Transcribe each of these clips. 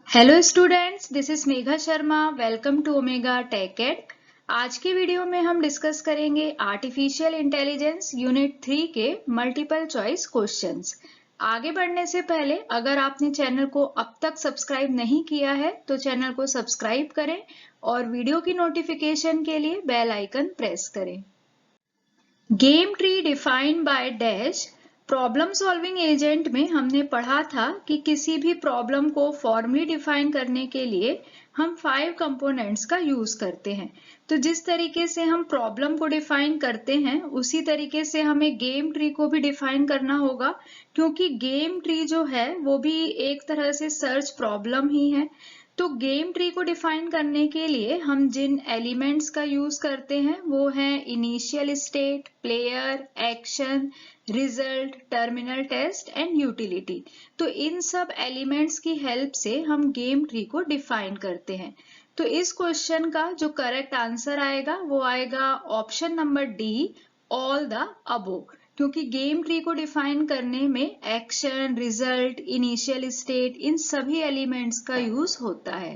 Hello students, this is Megha Sharma. Welcome to Omega Tech Ed. आज की video में हम डिस्कस करेंगे आर्टिफिशियल इंटेलिजेंस यूनिट 3 के मल्टीपल चॉइस क्वेश्चंस। आगे बढ़ने से पहले अगर आपने चैनल को अब तक सब्सक्राइब नहीं किया है तो चैनल को सब्सक्राइब करें और वीडियो की नोटिफिकेशन के लिए बेल आइकन प्रेस करें। Game tree defined by dash. Problem solving agent में हमने पढ़ा था कि किसी भी प्रॉब्लम को फॉर्मली डिफाइन करने के लिए हम 5 कंपोनेंट्स का यूज करते हैं। तो जिस तरीके से हम प्रॉब्लम को डिफाइन करते हैं उसी तरीके से हमें गेम ट्री को भी डिफाइन करना होगा, क्योंकि गेम ट्री जो है वो भी एक तरह से सर्च प्रॉब्लम ही है। तो गेम ट्री को डिफाइन करने के लिए हम जिन एलिमेंट्स का यूज करते हैं वो हैं initial state, player, action, result, terminal test and utility. तो इन सब एलिमेंट्स की हेल्प से हम गेम ट्री को डिफाइन करते हैं। तो इस क्वेश्चन का जो करेक्ट आंसर आएगा वो आएगा option number D, all the above, क्योंकि गेम ट्री को डिफाइन करने में एक्शन, रिजल्ट, इनिशियल स्टेट, इन सभी एलिमेंट्स का यूज होता है।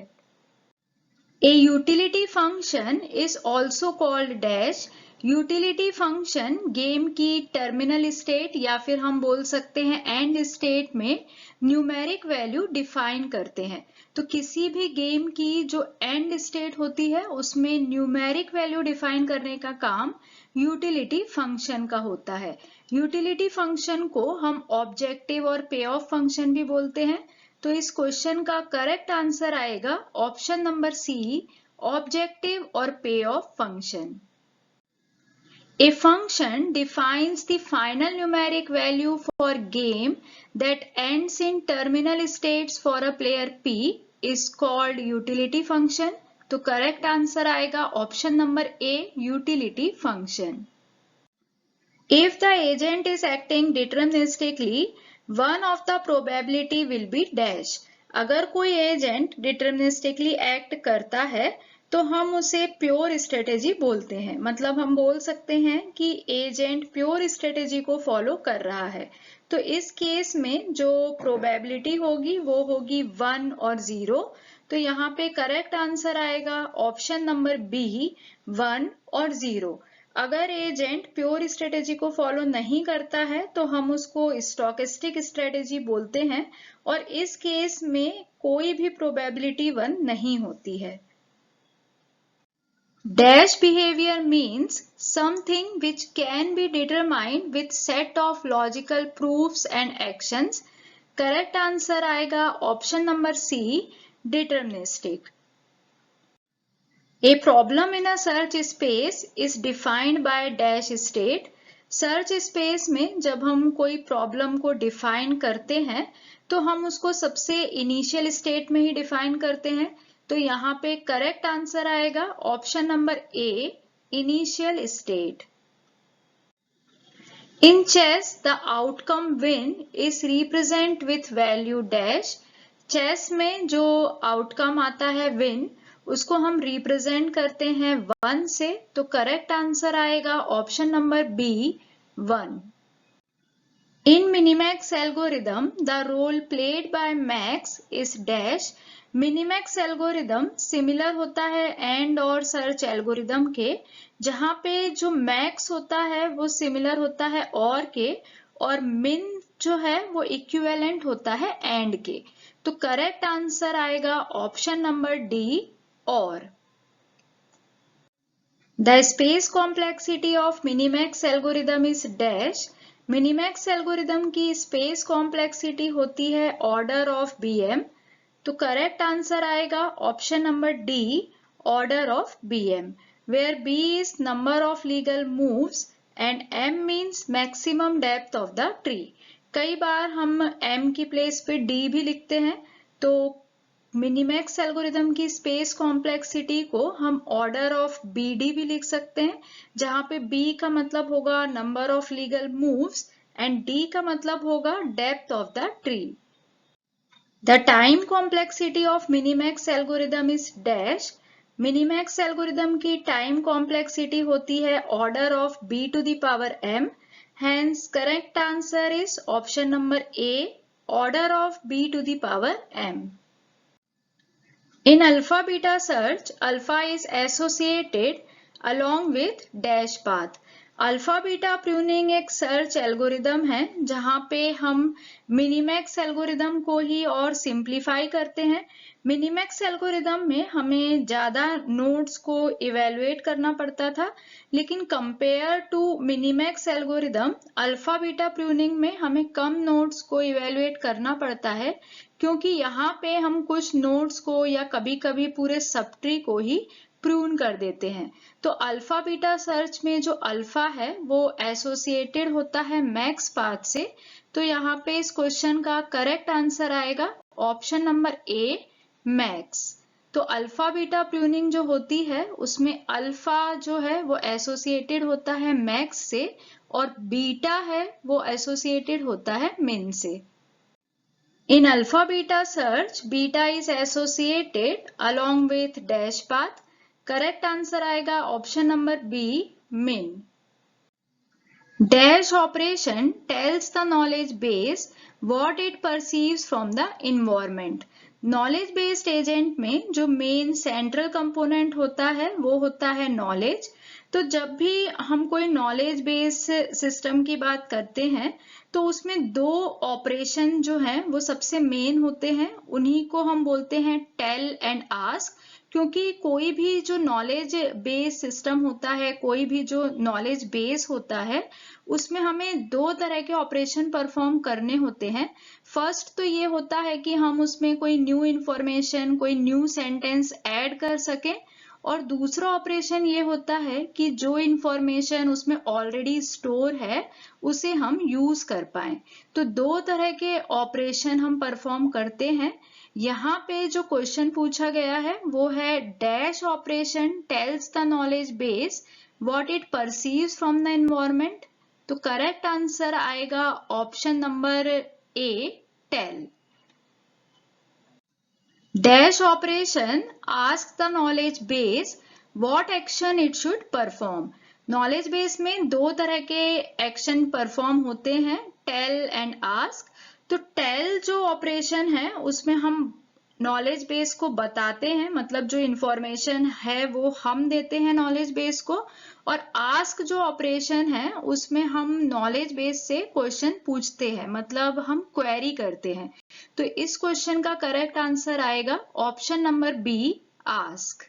A utility function is also called dash. Utility function game की टर्मिनल स्टेट या फिर हम बोल सकते हैं एंड स्टेट में न्यूमेरिक वैल्यू डिफाइन करते हैं। तो किसी भी गेम की जो एंड स्टेट होती है उसमें न्यूमेरिक वैल्यू डिफाइन करने का काम यूटिलिटी फंक्शन का होता है। यूटिलिटी फंक्शन को हम ऑब्जेक्टिव और पे ऑफ फंक्शन भी बोलते हैं। तो इस क्वेश्चन का करेक्ट आंसर आएगा ऑप्शन नंबर सी, ऑब्जेक्टिव और पे of function. A function defines the final numeric value for game that ends in terminal states for a player P is called utility function। तो करेक्ट आंसर आएगा option number A, utility function. If the agent is acting deterministically, one of the probability will be dash। अगर कोई agent डिटर्मिनिस्टिकली act करता है तो हम उसे pure strategy बोलते हैं। मतलब हम बोल सकते हैं कि एजेंट प्योर स्ट्रेटेजी को फॉलो कर रहा है। तो इस केस में जो प्रोबेबिलिटी होगी वो होगी 1 और 0। तो यहाँ पे करेक्ट आंसर आएगा ऑप्शन नंबर बी, 1 और 0। अगर एजेंट प्योर स्ट्रेटेजी को फॉलो नहीं करता है तो हम उसको स्टोकेस्टिक स्ट्रेटेजी बोलते हैं और इस केस में कोई भी प्रोबेबिलिटी 1 नहीं होती है। Dash behavior means something which can be determined with set of logical proofs and actions। Correct answer आएगा option number C, deterministic। A problem in a search space is defined by dash state। Search space में जब हम कोई problem को define करते हैं तो हम उसको सबसे इनिशियल स्टेट में ही डिफाइन करते हैं। तो यहाँ पे करेक्ट आंसर आएगा option number A, initial state. In chess the outcome win is represent with value dash. Chess में जो आउटकम आता है विन, उसको हम रिप्रेजेंट करते हैं 1 से। तो करेक्ट आंसर आएगा option number B, 1। In minimax algorithm the role played by max is dash. Minimax algorithm similar होता है एंड और सर्च एल्गोरिदम के, जहां पे जो मैक्स होता है वो सिमिलर होता है और के, और मिन जो है वो इक्विवेलेंट होता है एंड के। तो करेक्ट आंसर आएगा ऑप्शन नंबर डी, और। The space complexity of minimax algorithm is dash. Minimax algorithm की स्पेस कॉम्प्लेक्सिटी होती है ऑर्डर ऑफ बीएम। तो करेक्ट आंसर आएगा option number D, order of b m, where b is number of legal moves and m means maximum depth of the tree. कई बार हम M की place पे डी भी लिखते हैं। तो मिनीमैक्स एल्गोरिदम की स्पेस कॉम्प्लेक्सिटी को हम ऑर्डर ऑफ बीडी भी लिख सकते हैं, जहां पे बी का मतलब होगा number of legal moves and d का मतलब होगा depth of the tree. The time complexity of minimax algorithm is dash. Minimax algorithm की टाइम कॉम्प्लेक्सिटी होती है order of b to the power m. Hence correct answer is option number A, order of b to the power m. In alpha beta search, alpha is associated along with dash path. Alpha beta pruning एक search algorithm है जहां पे हम minimax algorithm को ही और simplify करते हैं। Minimax algorithm में हमें ज्यादा नोड्स को इवेलुएट करना पड़ता था, लेकिन compare to minimax algorithm alpha beta pruning में हमें कम नोड्स को इवेलुएट करना पड़ता है, क्योंकि यहाँ पे हम कुछ नोड्स को या कभी कभी पूरे सब ट्री को ही प्रून कर देते हैं। तो अल्फा बीटा सर्च में जो अल्फा है वो एसोसिएटेड होता है मैक्स पाथ से। तो यहाँ पे इस क्वेश्चन का करेक्ट आंसर आएगा ऑप्शन नंबर ए, मैक्स। तो अल्फा बीटा प्रूनिंग जो होती है उसमें अल्फा जो है वो एसोसिएटेड होता है मैक्स से और बीटा है वो एसोसिएटेड होता है मिन से। In alpha beta search, beta is associated along with dash path. Correct answer आएगा option number B, min. Dash operation tells the knowledge base what it perceives from the environment. Knowledge based agent में जो main central component होता है वो होता है knowledge. तो जब भी हम कोई नॉलेज बेस्ड सिस्टम की बात करते हैं तो उसमें दो ऑपरेशन जो हैं वो सबसे मेन होते हैं, उन्हीं को हम बोलते हैं टेल एंड आस्क। क्योंकि कोई भी जो नॉलेज बेस सिस्टम होता है, कोई भी जो नॉलेज बेस होता है, उसमें हमें दो तरह के ऑपरेशन परफॉर्म करने होते हैं। फर्स्ट तो ये होता है कि हम उसमें कोई न्यू इंफॉर्मेशन, कोई न्यू सेंटेंस ऐड कर सकें, और दूसरा ऑपरेशन ये होता है कि जो इंफॉर्मेशन उसमें ऑलरेडी स्टोर है उसे हम यूज कर पाएं। तो दो तरह के ऑपरेशन हम परफॉर्म करते हैं। यहाँ पे जो क्वेश्चन पूछा गया है वो है dash operation tells the knowledge base what it perceives from the environment. तो करेक्ट आंसर आएगा option number A, tell. Dash operation ask the knowledge base what action it should perform. Knowledge base में दो तरह के action perform होते हैं, tell and ask. तो tell जो ऑपरेशन है उसमें हम नॉलेज बेस को बताते हैं, मतलब जो इंफॉर्मेशन है वो हम देते हैं नॉलेज बेस को, और आस्क जो ऑपरेशन है उसमें हम नॉलेज बेस से क्वेश्चन पूछते हैं, मतलब हम क्वेरी करते हैं। तो इस क्वेश्चन का करेक्ट आंसर आएगा option number B, ask.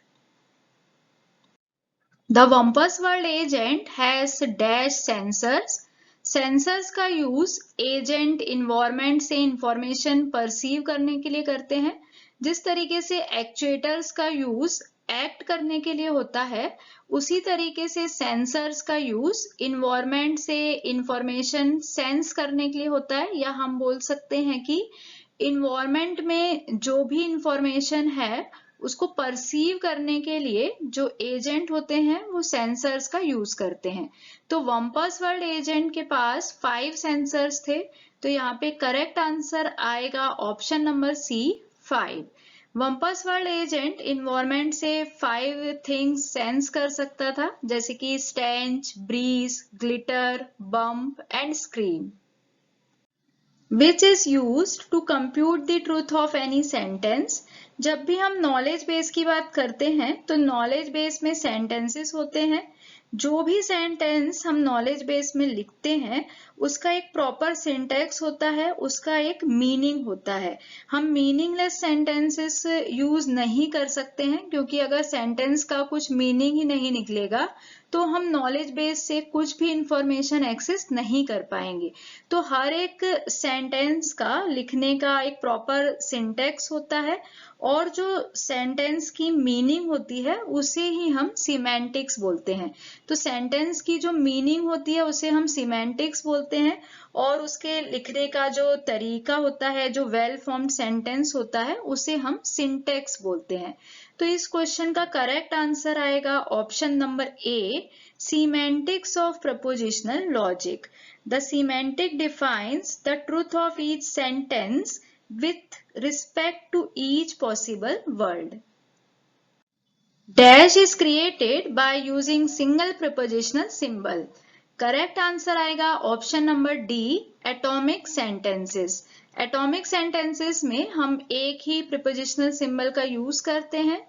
The wumpus world agent has dash sensors. Sensors का यूज एजेंट इन्वायरमेंट से इंफॉर्मेशन परसीव करने के लिए करते हैं। जिस तरीके से एक्चुएटर्स का यूज एक्ट करने के लिए होता है, उसी तरीके से सेंसर्स का यूज इन्वायरमेंट से इंफॉर्मेशन सेंस करने के लिए होता है। या हम बोल सकते हैं कि इन्वायरमेंट में जो भी इंफॉर्मेशन है उसको परसीव करने के लिए जो एजेंट होते हैं वो सेंसर्स का यूज करते हैं। तो वंपर्स वर्ल्ड एजेंट के पास 5 सेंसर्स थे। तो यहाँ पे करेक्ट आंसर आएगा option number C, 5। Wumpus world agent environment से 5 थिंग्स सेंस कर सकता था, जैसे कि stench, breeze, glitter, bump and scream. Which is used to compute the truth of any sentence। जब भी हम नॉलेज बेस की बात करते हैं तो नॉलेज बेस में सेंटेंसेस होते हैं। जो भी सेंटेंस हम नॉलेज बेस में लिखते हैं उसका एक प्रॉपर सिंटैक्स होता है, उसका एक मीनिंग होता है। हम मीनिंगलेस सेंटेंसेस यूज नहीं कर सकते हैं, क्योंकि अगर सेंटेंस का कुछ मीनिंग ही नहीं निकलेगा तो हम नॉलेज बेस से कुछ भी इंफॉर्मेशन एक्सेस नहीं कर पाएंगे। तो हर एक सेंटेंस का लिखने का एक प्रॉपर सिंटैक्स होता है, और जो सेंटेंस की मीनिंग होती है उसे ही हम सिमेंटिक्स बोलते हैं। तो सेंटेंस की जो मीनिंग होती है उसे हम सिमेंटिक्स बोलते हैं, और उसके लिखने का जो तरीका होता है, जो वेल फॉर्म्ड सेंटेंस होता है, उसे हम सिंटैक्स बोलते हैं। तो इस क्वेश्चन का करेक्ट आंसर आएगा option number A, semantics of propositional logic. The semantic defines the truth of each sentence with respect to each possible word. Dash is created by using single prepositional symbol. Correct answer आएगा option number D, atomic sentences. Atomic sentences में हम एक ही prepositional symbol का use करते हैं।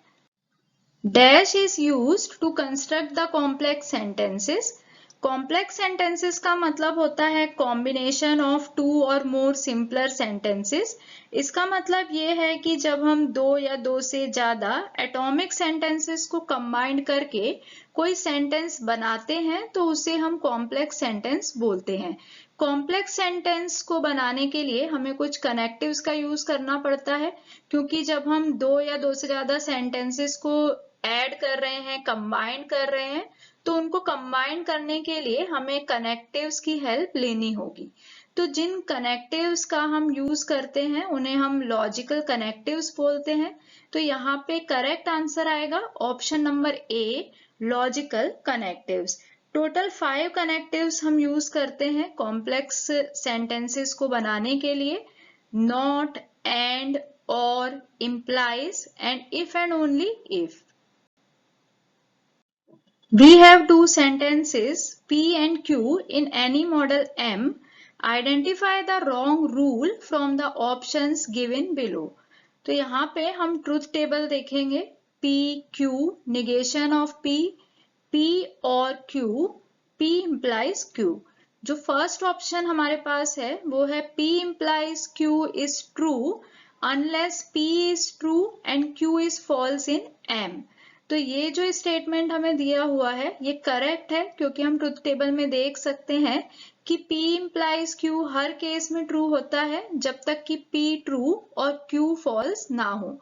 Dash is used to construct the complex sentences. Complex sentences का मतलब होता है कॉम्बिनेशन ऑफ टू और मोर सिंपलर सेंटेंसेस। इसका मतलब ये है कि जब हम दो या दो से ज्यादा एटॉमिक सेंटेंसेस को कंबाइन करके कोई सेंटेंस बनाते हैं तो उसे हम कॉम्प्लेक्स सेंटेंस बोलते हैं। कॉम्प्लेक्स सेंटेंस को बनाने के लिए हमें कुछ कनेक्टिव्स का यूज करना पड़ता है, क्योंकि जब हम दो या दो से ज्यादा सेंटेंसेस को ऐड कर रहे हैं, कंबाइन कर रहे हैं, तो उनको कंबाइन करने के लिए हमें कनेक्टिव्स की हेल्प लेनी होगी। तो जिन कनेक्टिव्स का हम यूज करते हैं उन्हें हम लॉजिकल कनेक्टिव्स बोलते हैं। तो यहाँ पे करेक्ट आंसर आएगा ऑप्शन नंबर ए, लॉजिकल कनेक्टिव्स। टोटल 5 कनेक्टिव्स हम यूज करते हैं कॉम्प्लेक्स सेंटेंसेस को बनाने के लिए। नॉट, एंड, और, implies and if and only if. We have two sentences P and Q in any model M. Identify the wrong rule from the options given below. तो यहाँ पे हम ट्रूथ टेबल देखेंगे। P, Q, negation of P, P और Q, P implies Q। जो first option हमारे पास है वो है P implies Q is true unless P is true and Q is false in M। तो ये जो स्टेटमेंट हमें दिया हुआ है ये करेक्ट है, क्योंकि हम ट्रूथ टेबल में देख सकते हैं कि P implies Q हर केस में ट्रू होता है जब तक कि P ट्रू और Q फॉल्स ना हो।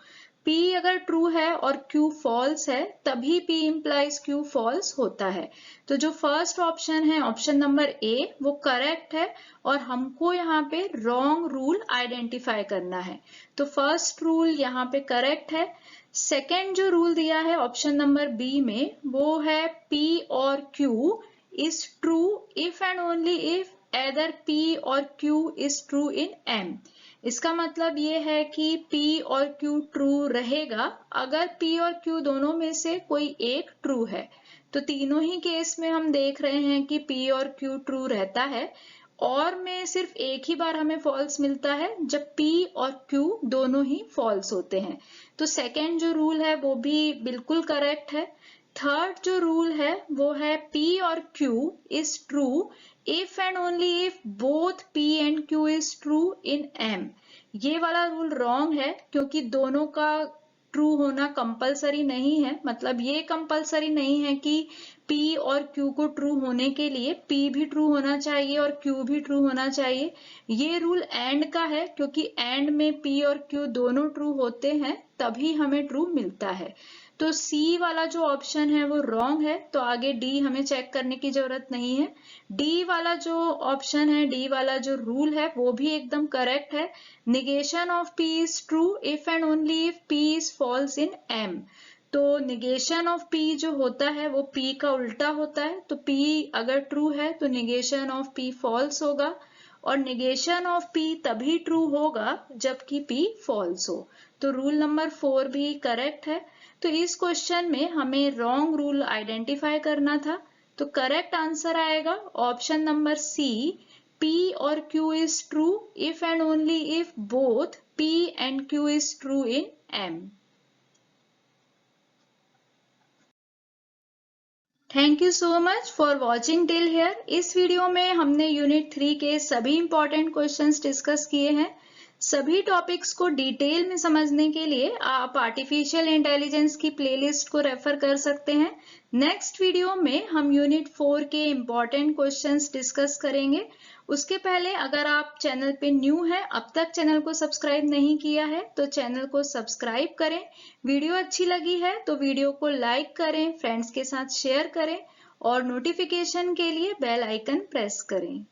P अगर ट्रू है और Q फॉल्स है तभी P implies Q फॉल्स होता है। तो जो फर्स्ट ऑप्शन है ऑप्शन नंबर ए वो करेक्ट है और हमको यहाँ पे रॉन्ग रूल आइडेंटिफाई करना है। तो फर्स्ट रूल यहाँ पे करेक्ट है। सेकेंड जो रूल दिया है ऑप्शन नंबर बी में वो है P और Q is true if and only if either P और Q is true in M। इसका मतलब ये है कि P और Q ट्रू रहेगा अगर P और Q दोनों में से कोई एक ट्रू है। तो तीनों ही केस में हम देख रहे हैं कि P और Q ट्रू रहता है, और में सिर्फ एक ही बार हमें फॉल्स मिलता है जब P और Q दोनों ही फॉल्स होते हैं। तो सेकेंड जो रूल है वो भी बिल्कुल करेक्ट है। थर्ड जो रूल है वो है P और Q is true if and only if both P and Q is true in M। ये वाला रूल रॉन्ग है, क्योंकि दोनों का ट्रू होना कंपलसरी नहीं है। मतलब ये कंपलसरी नहीं है कि P और Q को ट्रू होने के लिए P भी ट्रू होना चाहिए और Q भी ट्रू होना चाहिए। ये रूल एंड का है, क्योंकि एंड में P और Q दोनों ट्रू होते हैं तभी हमें ट्रू मिलता है। तो सी वाला जो ऑप्शन है वो रॉन्ग है, तो आगे डी हमें चेक करने की जरूरत नहीं है। डी वाला जो ऑप्शन है, डी वाला जो रूल है वो भी एकदम करेक्ट है। negation of P is true if and only if P is false in M। तो negation of P जो होता है वो P का उल्टा होता है। तो P अगर ट्रू है तो negation of P false होगा, और negation of P तभी ट्रू होगा जबकि P false हो। तो रूल नंबर 4 भी करेक्ट है। तो इस क्वेश्चन में हमें रॉन्ग रूल आइडेंटिफाई करना था। तो करेक्ट आंसर आएगा ऑप्शन नंबर सी, P और Q is true if and only if both P and Q is true in M। Thank you so much for watching till here. इस video में हमने unit 3 के सभी इंपॉर्टेंट क्वेश्चंस डिस्कस किए हैं। सभी topics को डिटेल में समझने के लिए आप आर्टिफिशियल इंटेलिजेंस की प्लेलिस्ट को रेफर कर सकते हैं। नेक्स्ट वीडियो में हम यूनिट 4 के इंपॉर्टेंट क्वेश्चंस डिस्कस करेंगे। उसके पहले अगर आप चैनल पे न्यू हैं, अब तक चैनल को सब्सक्राइब नहीं किया है तो चैनल को सब्सक्राइब करें। वीडियो अच्छी लगी है तो वीडियो को लाइक करें, फ्रेंड्स के साथ शेयर करें और नोटिफिकेशन के लिए बेल आइकन प्रेस करें।